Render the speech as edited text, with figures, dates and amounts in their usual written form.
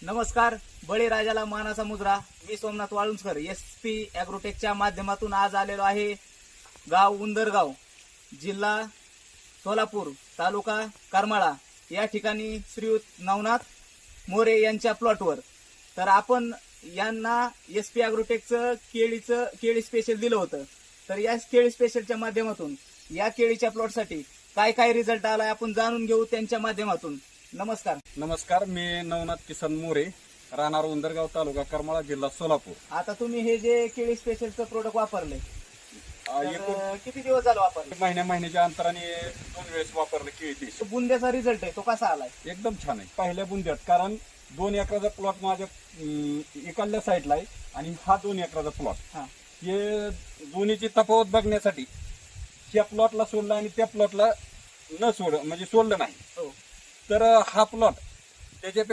नमस्कार. बळीराजाला मानाचा मुजरा. मी सोमनाथ वाळुंजकर SP ॲग्रोटेकच्या माध्यमातून आज आलेलो आहे गाव उंदरगाव, जिल्हा सोलापूर, तालुका करमाळा या ठिकाणी श्रीयुत नवनाथ मोरे यांच्या प्लॉटवर. तर आपण यांना SP ॲग्रोटेकचं केळी स्पेशल दिलं होतं. तर या केळी स्पेशलच्या माध्यमातून या केळीच्या प्लॉटसाठी काय काय रिझल्ट आलाय आपण जाणून घेऊ त्यांच्या माध्यमातून. नमस्कार. नमस्कार, मी नवनाथ किसन मोरे, राहणार उंदरगाव, तालुका करमाळा, जिल्हा सोलापूर. आता तुम्ही हे जे केळी स्पेशलचं प्रोडक्ट वापरले एकूण किती दिवस झाले वापरले? महिन्याच्या अंतराने 2 वेळेस वापरलं केळी देश. बुंद्याचा रिझल्ट आहे तो कसा आलाय? एकदम छान आहे. पहिल्या बुंद्यात, कारण 2 एकराचा प्लॉट माझ्या इकडल्या साईडला आहे आणि हा 2 एकराचा प्लॉट. हा. हे दोन्हीची तफावत बघण्यासाठी ह्या प्लॉटला सोडलं आणि त्या प्लॉटला न सोडलं नाही. हो. तर हा प्लॉट त्याच्यापेक्षा